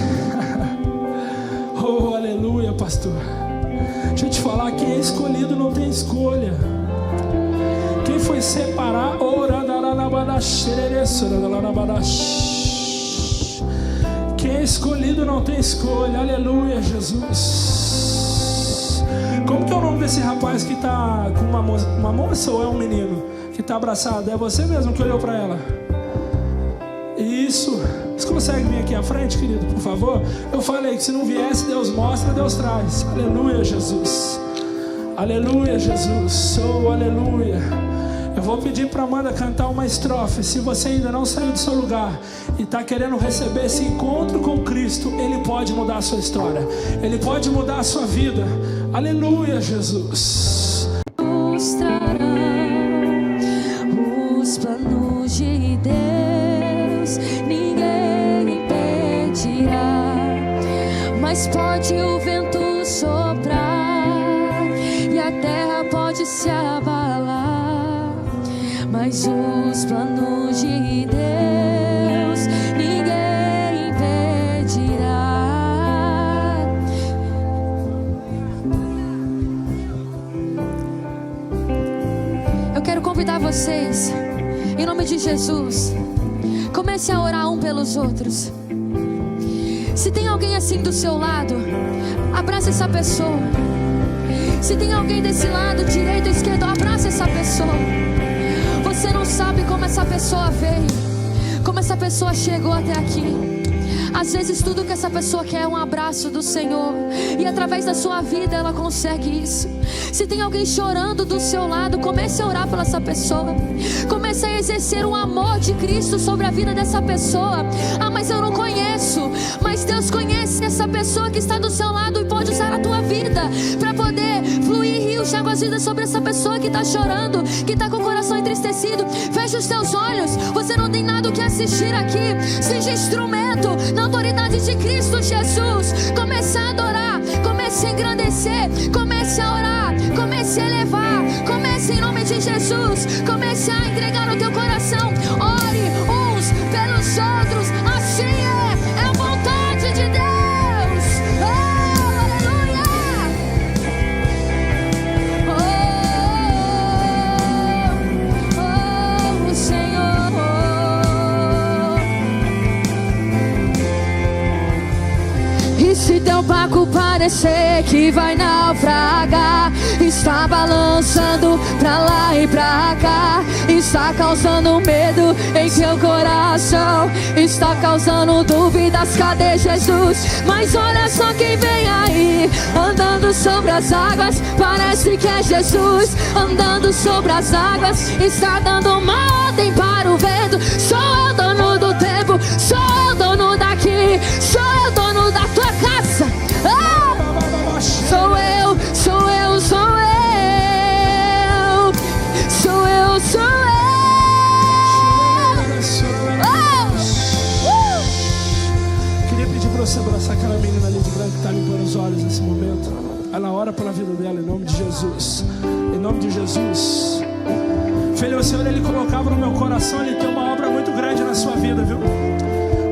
oh, aleluia, pastor. Deixa eu te falar, quem é escolhido não tem escolha. Quem foi separado, Quem é escolhido não tem escolha. Aleluia, Jesus. Como que é o nome desse rapaz que está com uma moça ou é um menino que está abraçado? É você mesmo que olhou para ela? Isso. Você consegue vir aqui à frente, querido, por favor? Eu falei que se não viesse, Deus mostra, Deus traz. Aleluia, Jesus. Aleluia, Jesus. Oh, aleluia. Eu vou pedir para a Amanda cantar uma estrofe. Se você ainda não saiu do seu lugar e está querendo receber esse encontro com Cristo, Ele pode mudar a sua história. Ele pode mudar a sua vida. Aleluia, Jesus. Mostrará os planos de Deus, ninguém impedirá. Mas pode o vento soprar e a terra pode se abalar, mas os planos de Deus ninguém impedirá. Eu quero convidar vocês, em nome de Jesus, comece a orar um pelos outros. Se tem alguém assim do seu lado, abraça essa pessoa. Se tem alguém desse lado, direito ou esquerdo, abraça essa pessoa. Você não sabe como essa pessoa veio, como essa pessoa chegou até aqui. Às vezes tudo que essa pessoa quer é um abraço do Senhor, e através da sua vida ela consegue isso. Se tem alguém chorando do seu lado, comece a orar pela essa pessoa. Comece a exercer o amor de Cristo sobre a vida dessa pessoa. Ah, mas eu não conheço. Mas Deus conhece essa pessoa que está do seu lado e pode usar a tua vida para poder fluir rios de águas vivas sobre essa pessoa que está chorando, que está com o coração entristecido. Feche os teus olhos. Você não tem nada o que assistir aqui. Seja instrumento na autoridade de Cristo Jesus. Comece a adorar, comece a engrandecer, comece a orar, comece a elevar, comece em nome de Jesus, comece a entregar o teu coração. Ore uns pelos outros. Assim é a vontade de Deus. Oh, aleluia. Oh, Senhor. E se teu barco parecer que vai naufragar, está balançando pra lá e pra cá, está causando medo em teu coração, está causando dúvidas, cadê Jesus? Mas olha só quem vem aí, andando sobre as águas, parece que é Jesus. Andando sobre as águas, está dando uma ordem para o vento. Sou eu dono do tempo, sou eu dono daqui, sou eu dono da tua casa. Ah! Sou eu, sou eu, sou eu, sou eu, sou eu. Queria pedir para você abraçar aquela menina ali de branco que está limpando os olhos nesse momento. Ela ora pela vida dela em nome de Jesus. Em nome de Jesus. Filho, o Senhor, Ele colocava no meu coração, Ele tem uma obra muito grande na sua vida, viu?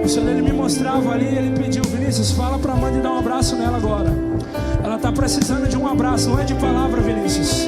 O Senhor, Ele me mostrava ali, Ele pediu: Vinícius, fala para a Amanda e dá um abraço nela agora. Ela está precisando de um abraço, não é de palavra, Vinícius.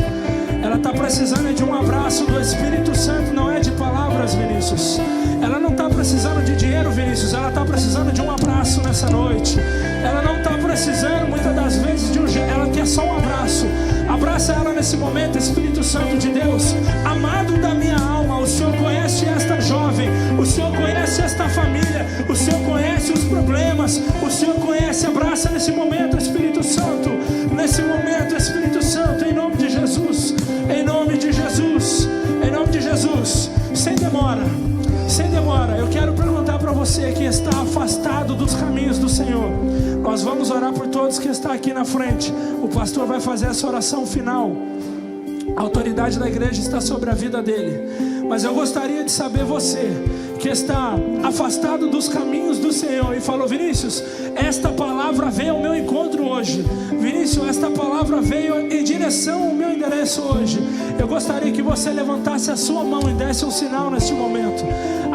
Ela está precisando de um abraço do Espírito Santo, não é de palavras, Vinícius. Ela não está precisando de dinheiro, Vinícius. Ela está precisando de um abraço nessa noite. Ela não está precisando, muitas das vezes, de ela quer só um abraço. Abraça ela nesse momento, Espírito Santo de Deus. Amado da minha alma, o Senhor conhece esta jovem, o Senhor conhece esta família, o Senhor conhece os problemas, o Senhor conhece. Abraça nesse momento, Espírito Santo. Nesse momento, Espírito Santo, em nome de Jesus. Em nome de Jesus. Em nome de Jesus. Sem demora. Sem demora, eu quero perguntar para você que está afastado dos caminhos do Senhor. Nós vamos orar por todos que estão aqui na frente. O pastor vai fazer essa oração final. A autoridade da igreja está sobre a vida dele. Mas eu gostaria de saber, você que está afastado dos caminhos do Senhor e falou: Vinícius, esta palavra veio ao meu encontro hoje. Vinícius, esta palavra veio em direção ao meu endereço hoje. Eu gostaria que você levantasse a sua mão e desse um sinal neste momento.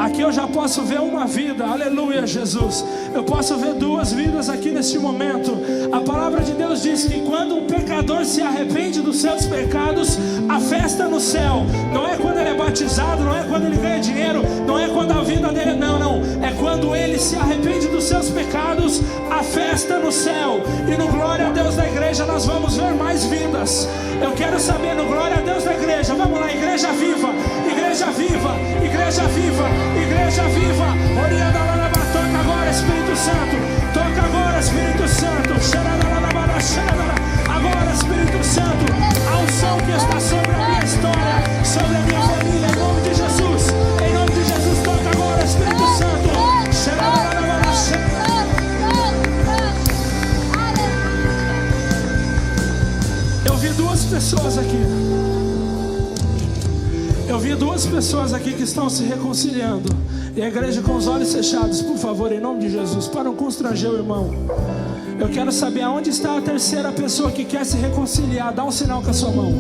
Aqui eu já posso ver uma vida, aleluia, Jesus. Eu posso ver 2 vidas aqui neste momento. A palavra de Deus diz que quando um pecador se arrepende dos seus pecados, a festa no céu. Não é quando ele é batizado, não é quando ele ganha dinheiro, não é quando a vida dele, não. É quando ele se arrepende dos seus pecados, a festa no céu. E no glória a Deus da igreja nós vamos ver mais vidas. Eu quero saber no glória a Deus da igreja. Vamos lá, igreja viva, igreja viva, igreja viva, igreja viva. Orianda lá, toca agora, Espírito Santo. Toca agora, Espírito Santo. Agora, Espírito Santo, a unção que está sobre a minha história, sobre a minha família, em nome de Jesus. Em nome de Jesus, toca agora, Espírito Santo. Eu vi 2 pessoas aqui. Eu vi 2 pessoas aqui que estão se reconciliando. E a igreja com os olhos fechados, por favor, em nome de Jesus, para não constranger o irmão. Eu quero saber aonde está a terceira pessoa que quer se reconciliar. Dá um sinal com a sua mão.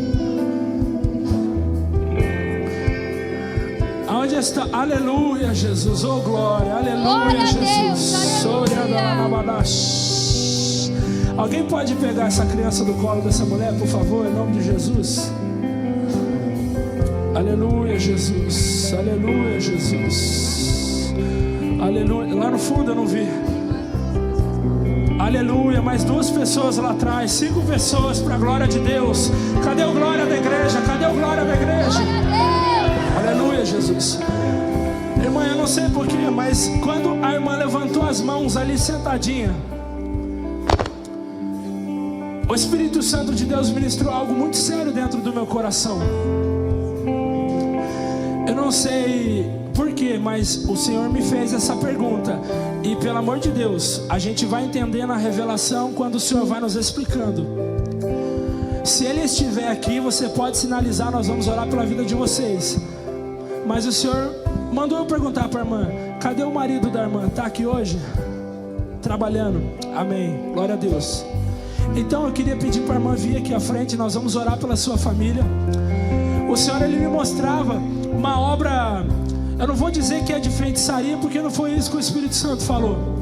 Aonde está? Aleluia, Jesus. Oh, glória. Aleluia, Jesus. Alguém pode pegar essa criança do colo dessa mulher, por favor, em nome de Jesus? Aleluia, Jesus. Aleluia, Jesus. Aleluia. Lá no fundo eu não vi. Aleluia, mais 2 pessoas lá atrás, 5 pessoas para a glória de Deus. Cadê o glória da igreja? Cadê o glória da igreja? Aleluia, Jesus. Irmã, eu não sei porquê, mas quando a irmã levantou as mãos ali sentadinha, o Espírito Santo de Deus ministrou algo muito sério dentro do meu coração. Eu não sei porquê, mas o Senhor me fez essa pergunta. E pelo amor de Deus, a gente vai entender na revelação quando o Senhor vai nos explicando. Se Ele estiver aqui, você pode sinalizar, nós vamos orar pela vida de vocês. Mas o Senhor mandou eu perguntar para a irmã: cadê o marido da irmã? Está aqui hoje? Trabalhando. Amém, glória a Deus. Então eu queria pedir para a irmã vir aqui à frente. Nós vamos orar pela sua família. O Senhor, Ele me mostrava uma obra, eu não vou dizer que é de feitiçaria, porque não foi isso que o Espírito Santo falou,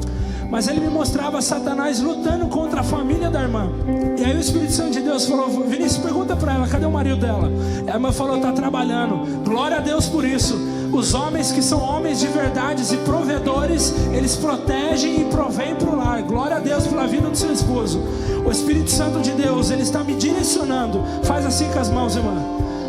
mas ele me mostrava Satanás lutando contra a família da irmã. E aí o Espírito Santo de Deus falou: Vinícius, pergunta para ela, cadê o marido dela? E a irmã falou: está trabalhando. Glória a Deus por isso. Os homens que são homens de verdades e provedores, eles protegem e provêm para o lar. Glória a Deus pela vida do seu esposo. O Espírito Santo de Deus, Ele está me direcionando. Faz assim com as mãos, irmã.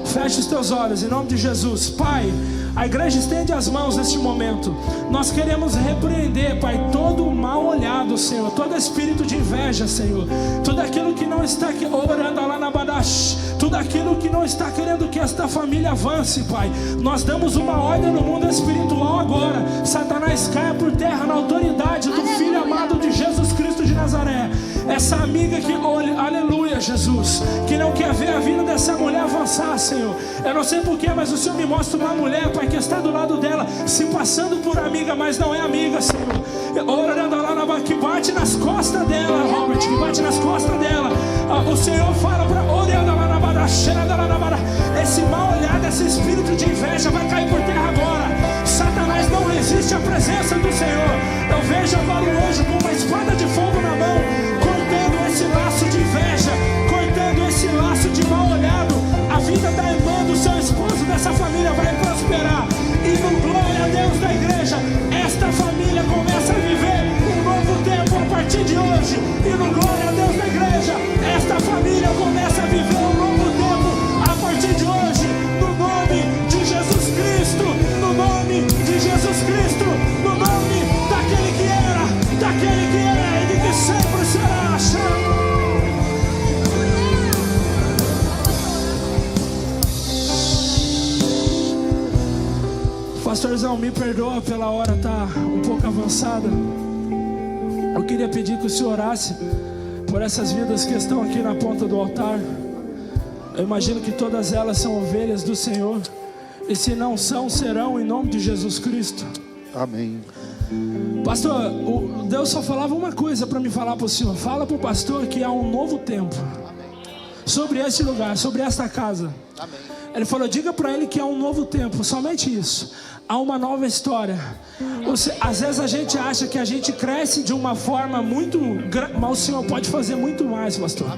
Feche os teus olhos em nome de Jesus. Pai, a igreja estende as mãos neste momento. Nós queremos repreender, Pai, todo o mal olhado, Senhor, todo espírito de inveja, Senhor, tudo aquilo que não está orando lá na Badash, tudo aquilo que não está querendo que esta família avance, Pai. Nós damos uma ordem no mundo espiritual agora. Satanás caia por terra na autoridade do Filho amado de Jesus Cristo de Nazaré. Essa amiga que olha, aleluia, Jesus, que não quer ver a vida dessa mulher avançar, Senhor. Eu não sei porquê, mas o Senhor me mostra uma mulher, Pai, que está do lado dela, se passando por amiga, mas não é amiga, Senhor. Que bate nas costas dela, Robert, que bate nas costas dela. O Senhor fala para esse mal olhado, esse espírito de inveja vai cair por terra agora. Satanás não resiste à presença do Senhor. Eu vejo agora o anjo com uma espada de fogo na mão, cortando esse laço de inveja, cortando esse laço de mal olhado. A vida da irmã, do seu esposo, dessa família vai prosperar. E no glória a Deus da igreja, esta família começa a viver um novo tempo a partir de hoje. E no glória a Deus da igreja, esta família começa a viver um novo tempo a partir de hoje. No nome de Jesus Cristo, no nome de Jesus Cristo, no nome daquele que era, daquele que é e que sempre será. Pastorzão, me perdoa pela hora tá um pouco avançada. Eu queria pedir que o Senhor orasse por essas vidas que estão aqui na ponta do altar. Eu imagino que todas elas são ovelhas do Senhor, e se não são, serão, em nome de Jesus Cristo. Amém. Pastor, Deus só falava uma coisa para me falar para o Senhor: fala para o pastor que há um novo tempo sobre este lugar, sobre esta casa. Amém. Ele falou: diga para ele que há um novo tempo, somente isso. há uma nova história. Às vezes a gente acha que a gente cresce de uma forma muito grande, mas o Senhor pode fazer muito mais, pastor.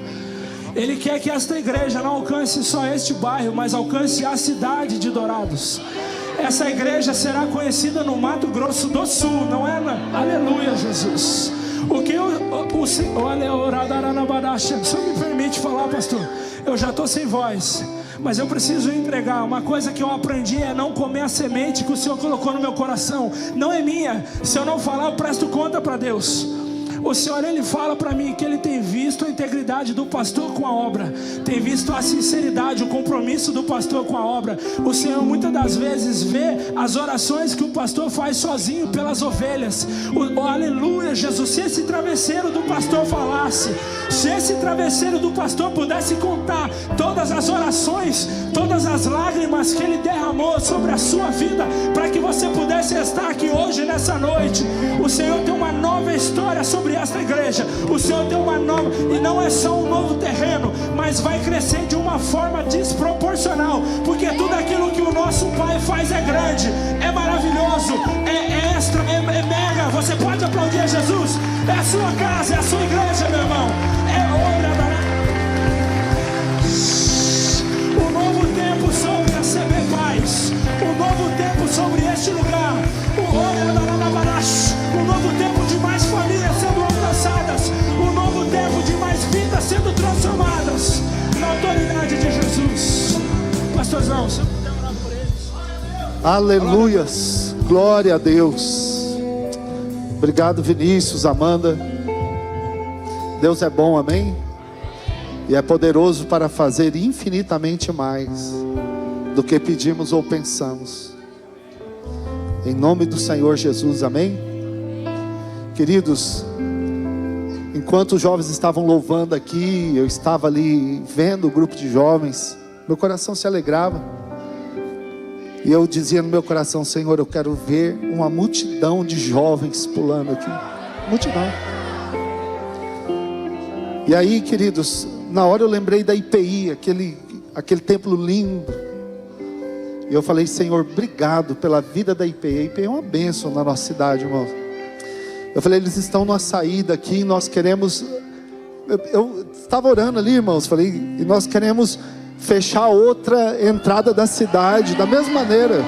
Ele quer que esta igreja não alcance só este bairro, mas alcance a cidade de Dourados. Essa igreja será conhecida no Mato Grosso do Sul, não é? Aleluia, Jesus. O Senhor me permite falar, pastor, eu já estou sem voz, mas eu preciso entregar. Uma coisa que eu aprendi é não comer a semente que o Senhor colocou no meu coração. Não é minha. Se eu não falar, eu presto conta para Deus. O Senhor, Ele fala para mim que Ele tem visto a integridade do pastor com a obra, tem visto a sinceridade, o compromisso do pastor com a obra. O Senhor muitas das vezes vê as orações que o pastor faz sozinho pelas ovelhas. Aleluia, Jesus. Se esse travesseiro do pastor falasse, se esse travesseiro do pastor pudesse contar todas as orações, todas as lágrimas que Ele derramou sobre a sua vida, para que você pudesse estar aqui hoje, nessa noite. O Senhor tem uma nova história sobre esta igreja. O Senhor tem uma nova, e não é só um novo terreno, mas vai crescer de uma forma desproporcional, porque tudo aquilo que o nosso Pai faz é grande, é maravilhoso, é extra, é mega. Você pode aplaudir a Jesus? É a sua casa, é a sua igreja, meu irmão. É obra da... O novo tempo sobre a CB Paz, o novo tempo sobre este lugar, o novo tempo de mais famílias sendo alcançadas, o novo tempo de mais vidas sendo transformadas, na autoridade de Jesus. Pastorzão, se eu puder orar por eles. Aleluias, glória a Deus. Obrigado, Vinícius, Amanda. Deus é bom, amém? E é poderoso para fazer infinitamente mais do que pedimos ou pensamos. Em nome do Senhor Jesus, amém? Queridos, enquanto os jovens estavam louvando aqui, eu estava ali vendo o grupo de jovens, meu coração se alegrava. E eu dizia no meu coração: Senhor, eu quero ver uma multidão de jovens pulando aqui. Multidão. E aí, queridos, na hora eu lembrei da IPI, aquele templo lindo. E eu falei: Senhor, obrigado pela vida da IPI. A IPI é uma bênção na nossa cidade, irmão. Eu falei: eles estão numa saída aqui, nós queremos... Eu estava orando ali, irmãos, falei, e nós queremos fechar outra entrada da cidade, da mesma maneira.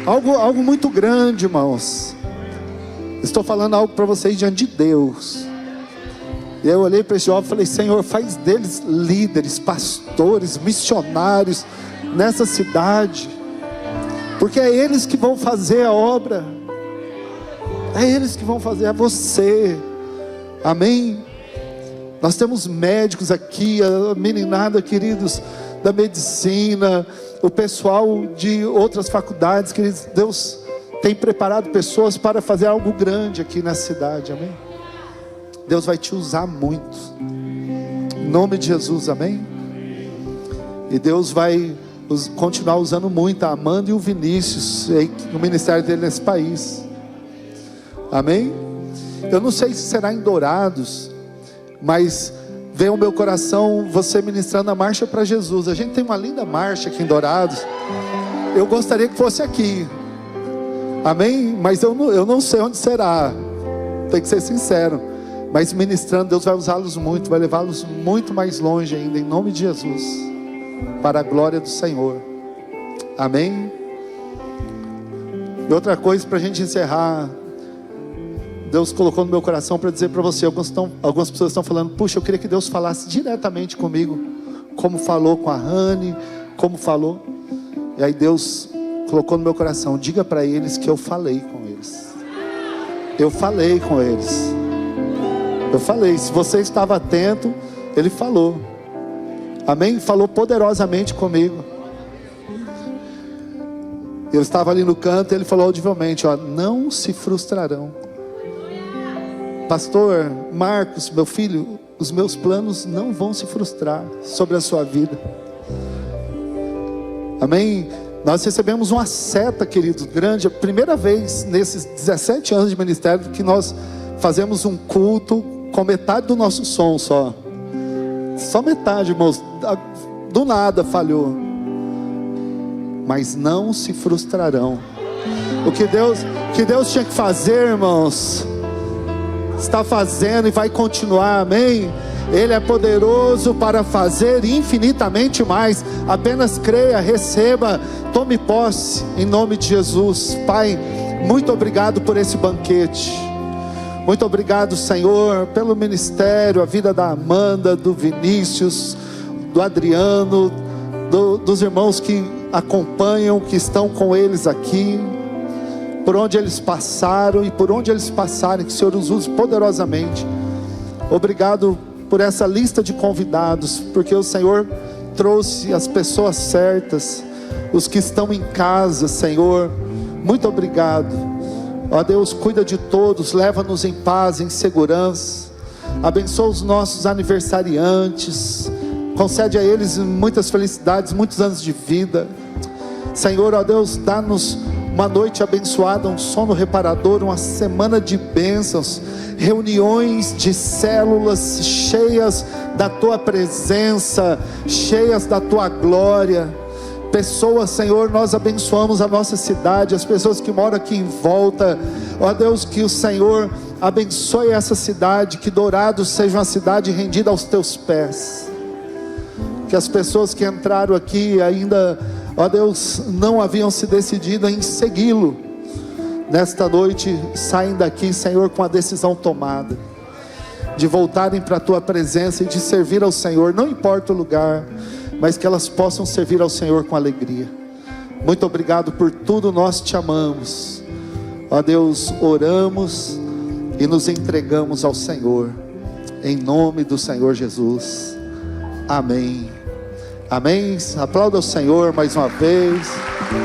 Algo muito grande, irmãos. Estou falando algo para vocês diante de Deus. E eu olhei para esse jovem e falei: Senhor, faz deles líderes, pastores, missionários nessa cidade, porque é eles que vão fazer a obra, é eles que vão fazer, é você, amém? Nós temos médicos aqui, a meninada, queridos, da medicina, o pessoal de outras faculdades, queridos. Deus tem preparado pessoas para fazer algo grande aqui na cidade, amém? Deus vai te usar muito, em nome de Jesus, amém? E Deus vai continuar usando muito a Amanda e o Vinícius no ministério dele nesse país, amém? Eu não sei se será em Dourados, mas veio ao meu coração você ministrando a marcha para Jesus. A gente tem uma linda marcha aqui em Dourados. Eu gostaria que fosse aqui, amém? Mas eu não sei onde será, tem que ser sincero. Mas ministrando, Deus vai usá-los muito, vai levá-los muito mais longe ainda, em nome de Jesus, para a glória do Senhor, amém? E outra coisa para a gente encerrar, Deus colocou no meu coração para dizer para você, algumas pessoas estão falando: puxa, eu queria que Deus falasse diretamente comigo, como falou com a Rani, como falou. E aí Deus colocou no meu coração: diga para eles que eu falei com eles. Eu falei com eles. Eu falei, se você estava atento, Ele falou, amém? Falou poderosamente comigo. Eu estava ali no canto e Ele falou audivelmente: ó, não se frustrarão. Pastor Marcos, meu filho, os meus planos não vão se frustrar sobre a sua vida, amém? Nós recebemos uma seta, querido, grande. A primeira vez nesses 17 anos de ministério que nós fazemos um culto com metade do nosso som só metade, irmãos, do nada falhou. mas não se frustrarão. O que Deus tinha que fazer, irmãos, está fazendo e vai continuar, amém? Ele é poderoso para fazer infinitamente mais. Apenas creia, receba, tome posse, em nome de Jesus. Pai, muito obrigado por esse banquete. Muito obrigado, Senhor, pelo ministério, a vida da Amanda, do Vinícius, do Adriano, dos irmãos que acompanham, que estão com eles aqui, por onde eles passaram e por onde eles passarem, que o Senhor os use poderosamente. Obrigado por essa lista de convidados, porque o Senhor trouxe as pessoas certas, os que estão em casa, Senhor. Muito obrigado. Ó Deus, cuida de todos, leva-nos em paz, em segurança. Abençoa os nossos aniversariantes, concede a eles muitas felicidades, muitos anos de vida. Senhor, ó Deus, dá-nos uma noite abençoada, um sono reparador, uma semana de bênçãos, reuniões de células cheias da Tua presença, cheias da Tua glória. Pessoas, Senhor, nós abençoamos a nossa cidade, as pessoas que moram aqui em volta. Ó Deus, que o Senhor abençoe essa cidade, que Dourados seja uma cidade rendida aos Teus pés. Que as pessoas que entraram aqui ainda, ó Deus, não haviam se decidido em segui-lo, nesta noite saem daqui, Senhor, com a decisão tomada, de voltarem para a Tua presença e de servir ao Senhor, não importa o lugar, mas que elas possam servir ao Senhor com alegria. Muito obrigado por tudo, nós Te amamos. Ó Deus, oramos e nos entregamos ao Senhor, em nome do Senhor Jesus. Amém. Amém. Aplauda o Senhor mais uma vez.